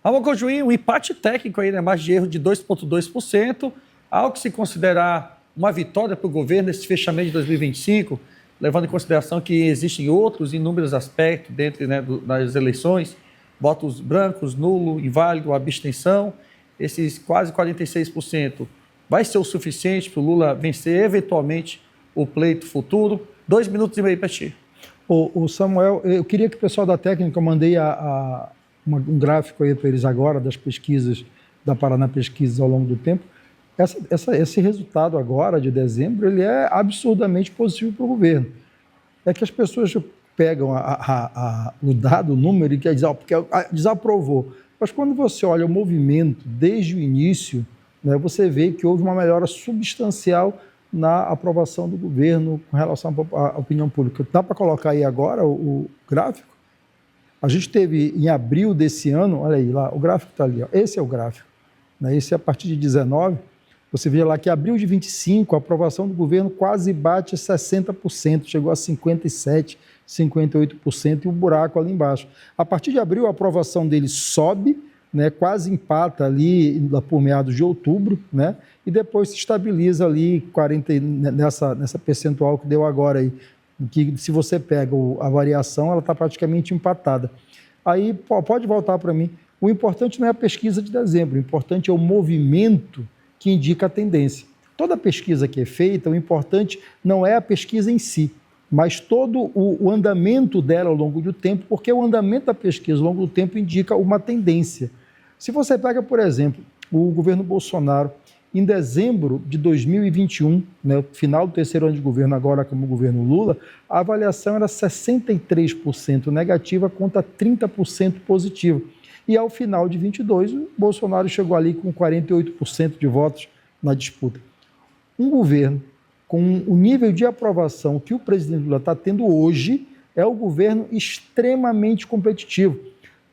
Ramon Cojuí, um empate técnico aí, né? Margem de erro de 2,2%, ao que se considerar uma vitória para o governo nesse fechamento de 2025, levando em consideração que existem outros inúmeros aspectos dentro, né, das eleições, votos brancos, nulo, inválido, abstenção, esses quase 46%, vai ser o suficiente para o Lula vencer eventualmente o pleito futuro? 2 minutos e meio para ti. O Samuel, eu queria que o pessoal da técnica, eu mandei um gráfico aí para eles agora, das pesquisas, da Paraná Pesquisas ao longo do tempo. Esse resultado agora, de dezembro, ele é absurdamente positivo para o governo. É que as pessoas pegam o dado, o número, e quer dizer, porque desaprovou. Mas quando você olha o movimento desde o início, né, você vê que houve uma melhora substancial na aprovação do governo com relação à opinião pública. Dá para colocar aí agora o gráfico? A gente teve em abril desse ano, olha aí, lá, o gráfico está ali, ó, esse é o gráfico, né, esse é a partir de 19, você vê lá que em abril de 25, a aprovação do governo quase bate 60%, chegou a 57%, 58% e o buraco ali embaixo. A partir de abril, a aprovação dele sobe, né, quase empata ali por meados de outubro, né, e depois se estabiliza ali 40, nessa percentual que deu agora aí, que se você pega a variação, ela está praticamente empatada. Aí pode voltar para mim. O importante não é a pesquisa de dezembro, o importante é o movimento que indica a tendência. Toda pesquisa que é feita, o importante não é a pesquisa em si, mas todo o andamento dela ao longo do tempo, porque o andamento da pesquisa ao longo do tempo indica uma tendência. Se você pega, por exemplo, o governo Bolsonaro, em dezembro de 2021, né, final do terceiro ano de governo, agora como governo Lula, a avaliação era 63% negativa contra 30% positiva. E ao final de 22, o Bolsonaro chegou ali com 48% de votos na disputa. Um governo com o nível de aprovação que o presidente Lula está tendo hoje é um governo extremamente competitivo.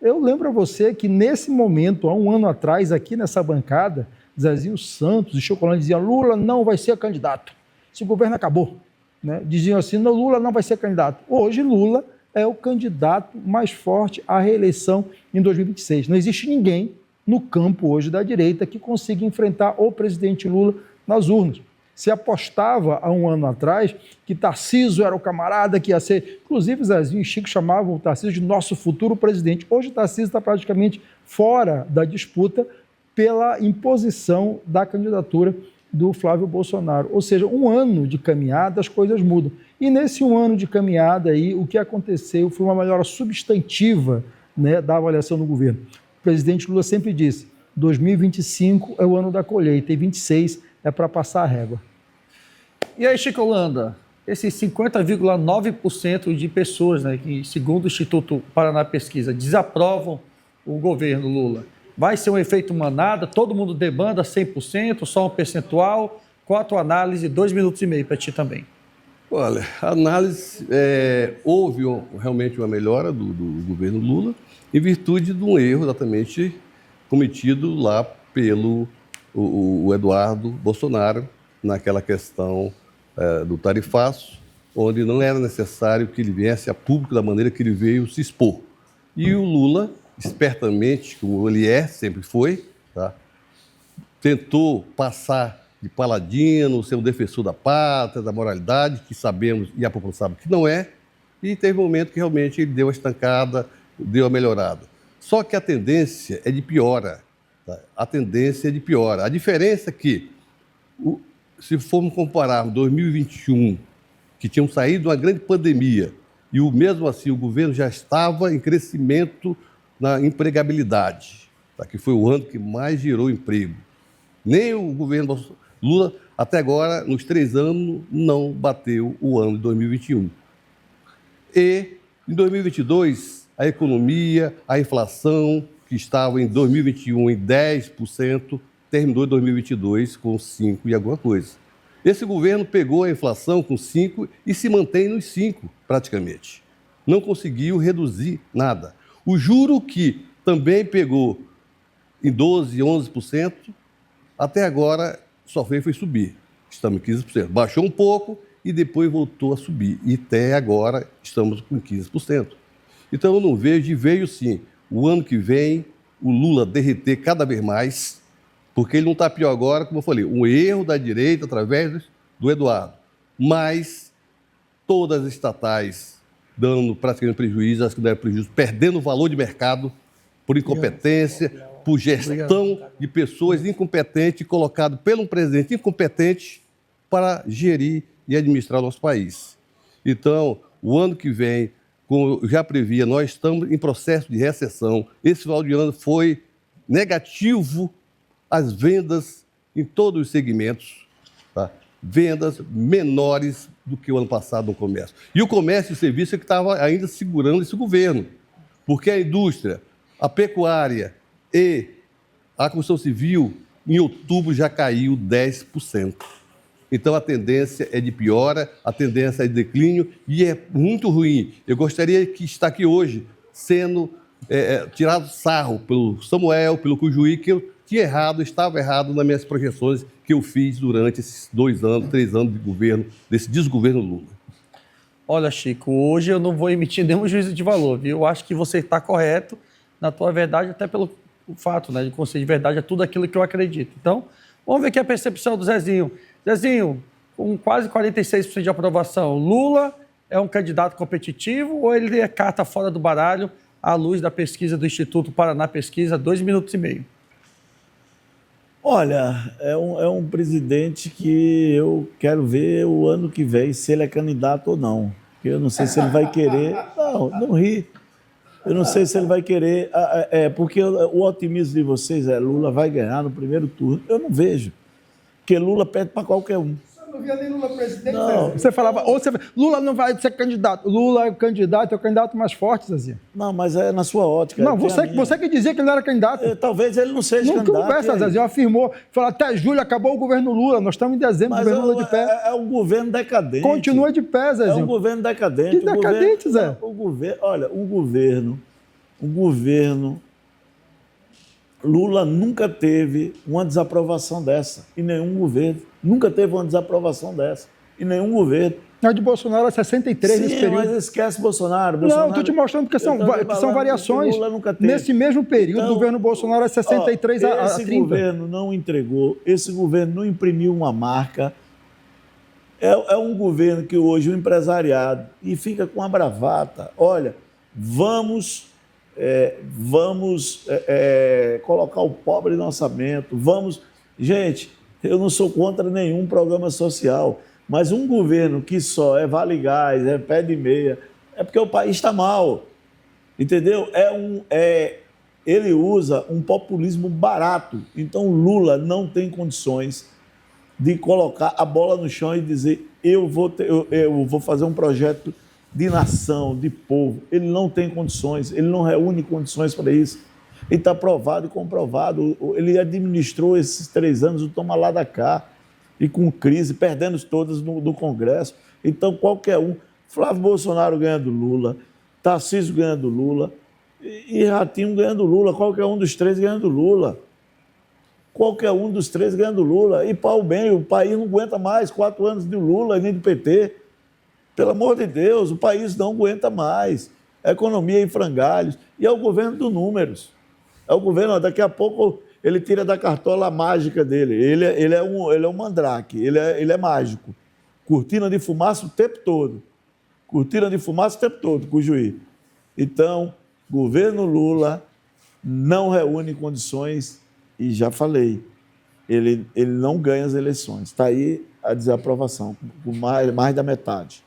Eu lembro a você que nesse momento, há um ano atrás, aqui nessa bancada, Zezinho Santos e Chocolate diziam: Lula não vai ser candidato. Esse governo acabou. Né? Diziam assim: não, Lula não vai ser candidato. Hoje, Lula é o candidato mais forte à reeleição em 2026. Não existe ninguém no campo hoje da direita que consiga enfrentar o presidente Lula nas urnas. Se apostava há um ano atrás que Tarcísio era o camarada que ia ser... Inclusive, Zezinho e Chico chamavam o Tarcísio de nosso futuro presidente. Hoje, o Tarcísio está praticamente fora da disputa pela imposição da candidatura do Flávio Bolsonaro. Ou seja, um ano de caminhada, as coisas mudam. E nesse um ano de caminhada aí, o que aconteceu foi uma melhora substantiva, né, da avaliação do governo. O presidente Lula sempre disse: 2025 é o ano da colheita e 26 é para passar a régua. E aí, Chico Holanda, esses 50,9% de pessoas, né, que, segundo o Instituto Paraná Pesquisa, desaprovam o governo Lula, vai ser um efeito manada? Todo mundo demanda 100%, só um percentual? Qual a tua análise? 2 minutos e meio para ti também. Olha, a análise, houve realmente uma melhora do governo Lula em virtude de um erro exatamente cometido lá pelo o Eduardo Bolsonaro naquela questão do tarifaço, onde não era necessário que ele viesse a público da maneira que ele veio se expor. E o Lula, espertamente, como ele sempre foi, tá, tentou passar de paladino, ser um defensor da pátria, da moralidade, que sabemos, e a população sabe que não é, e teve um momento que realmente ele deu uma estancada, deu uma melhorada. Só que a tendência é de piora. Tá? A tendência é de piora. A diferença é que, se formos comparar 2021, que tínhamos saído de uma grande pandemia, e mesmo assim o governo já estava em crescimento na empregabilidade, tá? Que foi o ano que mais gerou emprego. Nem o governo Lula, até agora, nos 3 anos, não bateu o ano de 2021. E, em 2022, a economia, a inflação, que estava em 2021 em 10%, terminou em 2022 com 5% e alguma coisa. Esse governo pegou a inflação com 5% e se mantém nos 5%, praticamente. Não conseguiu reduzir nada. O juro, que também pegou em 12%, 11%, até agora só foi subir. Estamos em 15%. Baixou um pouco e depois voltou a subir. E até agora estamos com 15%. Então eu não vejo, e veio sim, o ano que vem o Lula derreter cada vez mais, porque ele não está pior agora, como eu falei, um erro da direita através do Eduardo. Mas todas as estatais dando praticamente prejuízo, as que deram prejuízo, perdendo valor de mercado por incompetência, por gestão de pessoas incompetentes, colocado pelo um presidente incompetente para gerir e administrar o nosso país. Então, o ano que vem, como eu já previa, nós estamos em processo de recessão. Esse final de ano foi negativo as vendas em todos os segmentos, tá? Vendas menores do que o ano passado no comércio. E o comércio e serviço é que estava ainda segurando esse governo, porque a indústria, a pecuária e a construção civil, em outubro já caiu 10%. Então a tendência é de piora, a tendência é de declínio e é muito ruim. Eu gostaria de estar aqui hoje sendo tirado sarro pelo Samuel, pelo Cujuí, que eu tinha errado, estava errado nas minhas projeções que eu fiz durante esses 2 anos, 3 anos de governo, desse desgoverno Lula. Olha, Chico, hoje eu não vou emitir nenhum juízo de valor, viu? Eu acho que você está correto na tua verdade, até pelo fato, né, de conceder verdade a tudo aquilo que eu acredito. Então, vamos ver aqui a percepção do Zezinho. Zezinho, com quase 46% de aprovação, Lula é um candidato competitivo ou ele é carta fora do baralho à luz da pesquisa do Instituto Paraná Pesquisa, 2 minutos e meio? Olha, é um presidente que eu quero ver o ano que vem se ele é candidato ou não. Porque eu não sei se ele vai querer... Não ri. Eu não sei se ele vai querer... porque o otimismo de vocês é Lula vai ganhar no primeiro turno. Eu não vejo. Porque Lula perde para qualquer um. Não via nem Lula presidente. Não. Você falava, Lula não vai ser candidato. Lula é o candidato mais forte, Zezinho. Não, mas é na sua ótica. Não, você que dizia que ele não era candidato. Talvez ele não seja Não candidato. conversa, Zezinho. Afirmou. Falou, até julho acabou o governo Lula. Nós estamos em dezembro, o governo Lula de pé. É um governo decadente. Continua de pé, Zezinho. É um governo decadente. Que decadente, Zé? Olha, um governo... Lula nunca teve uma desaprovação dessa em nenhum governo. Nunca teve uma desaprovação dessa em nenhum governo. A de Bolsonaro é 63 nesse período. Mas esquece Bolsonaro. Não, estou te mostrando que são variações. Lula nunca teve. Nesse mesmo período, o governo Bolsonaro é 63 a 30. Esse governo não entregou, esse governo não imprimiu uma marca. É um governo que hoje o empresariado e fica com a bravata. Olha, vamos colocar o pobre no orçamento, Gente, eu não sou contra nenhum programa social, mas um governo que só é vale gás, é pé de meia, é porque o país está mal, entendeu? Ele usa um populismo barato, então Lula não tem condições de colocar a bola no chão e dizer eu vou fazer um projeto de nação, de povo. Ele não tem condições, ele não reúne condições para isso. Ele está provado e comprovado. Ele administrou esses 3 anos o toma lá da cá, e com crise, perdendo todas no Congresso. Então, qualquer um, Flávio Bolsonaro ganhando Lula, Tarcísio ganhando Lula, e Ratinho ganhando Lula, qualquer um dos 3 ganhando Lula. Qualquer um dos 3 ganhando Lula. E pau bem, o país não aguenta mais 4 anos de Lula, nem do PT. Pelo amor de Deus, o país não aguenta mais. A economia em frangalhos. E é o governo dos números. É o governo, daqui a pouco ele tira da cartola mágica dele. Ele é um mandrake, ele é mágico. Cortina de fumaça o tempo todo. Cortina de fumaça o tempo todo, com o juiz. Então, governo Lula não reúne condições, e já falei, ele não ganha as eleições. Está aí a desaprovação, com mais da metade.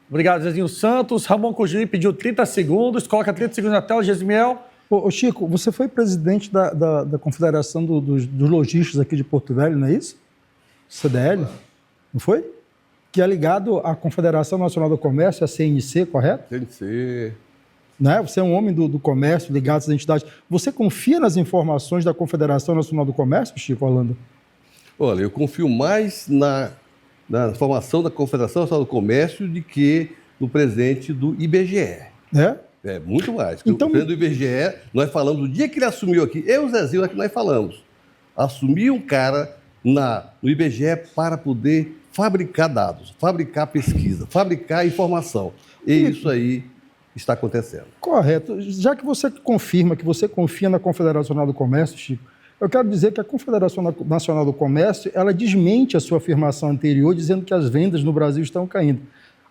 Obrigado, Zezinho Santos. Ramon Cujuí pediu 30 segundos. Coloca 30 segundos na tela, Gesmiel. Ô, Chico, você foi presidente da Confederação dos Lojistas aqui de Porto Velho, não é isso? CDL, não foi? Que é ligado à Confederação Nacional do Comércio, a CNC, correto? CNC. Né? Você é um homem do comércio, ligado às entidades. Você confia nas informações da Confederação Nacional do Comércio, Chico Orlando? Olha, eu confio mais na formação da Confederação Nacional do Comércio do que no presidente do IBGE. É, muito mais. Então, o presidente do IBGE, nós falamos, o dia que ele assumiu aqui, eu e o Zezinho é que nós falamos, assumiu um cara no IBGE para poder fabricar dados, fabricar pesquisa, fabricar informação. E isso aí está acontecendo. Correto. Já que você confirma que você confia na Confederação Nacional do Comércio, Chico, eu quero dizer que a Confederação Nacional do Comércio, ela desmente a sua afirmação anterior, dizendo que as vendas no Brasil estão caindo.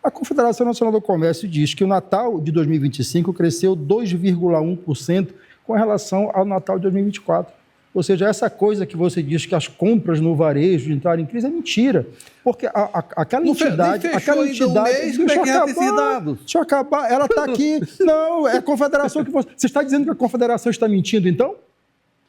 A Confederação Nacional do Comércio diz que o Natal de 2025 cresceu 2,1% com relação ao Natal de 2024. Ou seja, essa coisa que você diz que as compras no varejo entraram em crise é mentira. Porque aquela entidade... Aquela entidade... Como é que já tem esses dados? Deixa eu acabar. Ela está aqui. Não, é a Confederação que você... Você está dizendo que a Confederação está mentindo, então?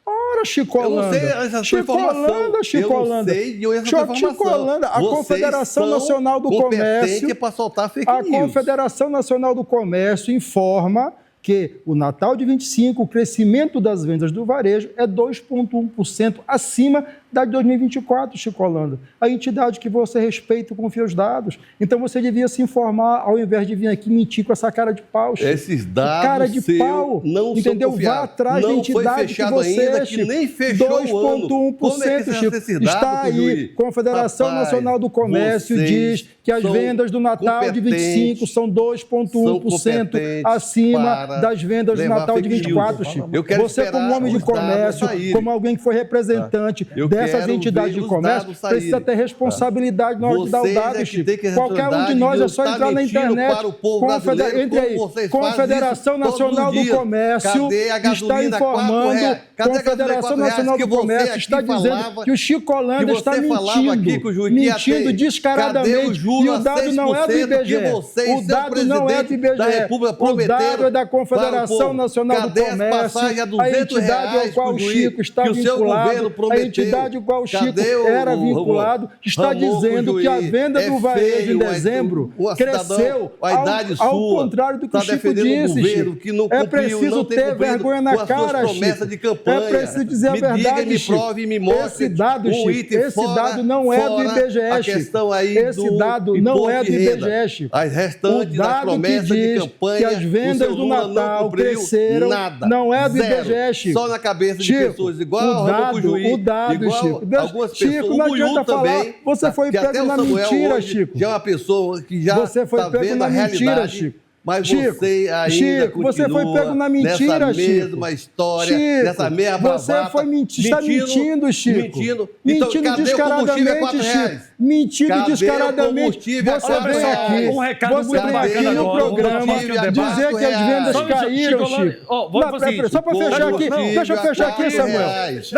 Ora, Chico Holanda. Eu não sei essa Chico Holanda, Chico Holanda. Eu não sei de onde essa informação. Chico Holanda, a Confederação Nacional do Comércio... para soltar fake A news. Confederação Nacional do Comércio informa que o Natal de 25, o crescimento das vendas do varejo é 2,1% acima da de 2024, Chico Holanda. A entidade que você respeita e confia os dados. Então você devia se informar ao invés de vir aqui mentir com essa cara de pau, Chico. Esses dados cara de pau, não entendeu? são Vá atrás da entidade que você ainda, é, que nem fechou o ano. Como é que 2,1%, Chico. esses dados, Está aí. Juiz? Confederação Rapaz, Nacional do Comércio vocês diz que as são vendas do Natal de 25 são 2,1% acima das vendas do levar Natal de fake news. 24, Chico. Eu quero Você, como esperar homem de os dados comércio, saírem. como alguém que foi representante Eu dessas quero entidades ver de os comércio, dados precisa saírem. ter responsabilidade na hora de dar o Vocês dado, é que Chico. tem que ter Qualquer um de nós é só responsabilidade, entrar na tá mentindo internet. para o povo brasileiro, Entre aí. como vocês fazem Confederação isso todos Nacional os do dias. Comércio Cadê a está gasolina, informando. R$4? Cadê a gasolina, Confederação R$4 Nacional que do você Comércio aqui está dizendo falava, que o Chico Holanda que está você falava aqui que o Juiz ia mentindo ter. descaradamente. Cadê o juro E o a dado não é do 6% IBGE. que você e O seu dado não é do presidente IBGE. da República O prometeram dado é da para o Confederação povo? Nacional do Cadê as Comércio, passagens a a R$200 entidade ao qual o pro Chico juiz, está que o seu vinculado, governo a prometeu? entidade ao qual o Chico Cadê o era vinculado, está Ramon, dizendo que a juiz? venda do varejo em feio, dezembro um cidadão, cresceu a idade ao sua, contrário do que tá o Chico defendendo um disse, governo Chico. que não É cumpriu, preciso não tem ter cumprido vergonha com na as suas cara, promessas Chico. de campanha. É preciso dizer a Me diga, verdade, me Chico. prove e me mostre Esse dado, um Chico, item esse fora- dado não é do fora IBGE, a Chico. questão aí Esse do dado não é do imposto de renda. IBGE, Chico. As restantes O das dado promessas que de diz campanha, que as vendas o seu do Lula não Natal cumpriu cresceram, nada. não é do Zero. IBGE, Chico. Só na cabeça de Chico, pessoas igual ao Ramon Juiz, o dado, igual Chico. algumas pessoas. Chico, o não Buiú adianta falar. também, Você foi que até pego o na Samuel mentira, hoje Chico. já é uma pessoa que já Você foi está pego vendo na a mentira, realidade. Chico. Mas Chico, você ainda Chico, continua você foi pego na mentira, nessa Chico. mesma história, Chico, nessa mesma você bravata, foi está mentindo, Chico. Mentindo. Então, Mentindo cadê o combustível? É descaradamente, R$4? Chico. Mentindo Cadê o descaradamente. combustível? É Você R$4? vem aqui, Um recado você muito vem bacana aqui no agora, programa vamos fazer um debate. dizer que as vendas Só um caíram, Chico, Chico. ó, vamos fazer o seguinte, Só para fechar aqui, combustível deixa eu fechar aqui, R$4. Samuel.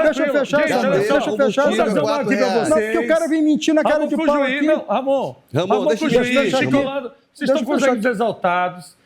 Deixa eu fechar, Gente, Samuel. olha só, Deixa eu fechar, vou fazer Samuel. uma aqui pra Não, vocês. porque eu quero vir mentir na cara Ramon de com o pau juiz, aqui. não, Ramon, Ramon, deixa com o eu juiz, fechar Chico aqui. Holanda, vocês Deixa estão eu fechar com os exaltados.